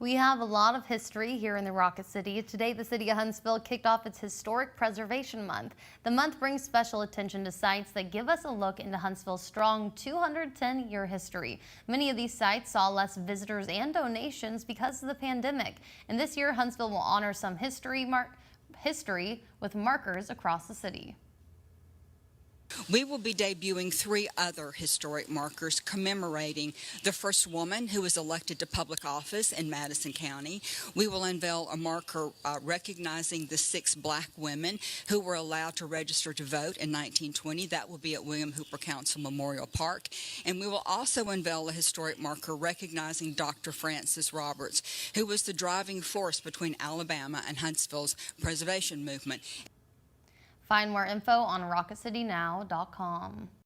We have a lot of history here in the Rocket City. Today, the city of Huntsville kicked off its Historic Preservation Month. The month brings special attention to sites that give us a look into Huntsville's strong 210-year history. Many of these sites saw less visitors and donations because of the pandemic. And this year, Huntsville will honor some history with markers across the city. We will be debuting 3 other historic markers commemorating the first woman who was elected to public office in Madison County. We will unveil a marker recognizing the 6 black women who were allowed to register to vote in 1920. That will be at William Hooper Council Memorial Park. And we will also unveil a historic marker recognizing Dr. Francis Roberts, who was the driving force between Alabama and Huntsville's preservation movement. Find more info on rocketcitynow.com.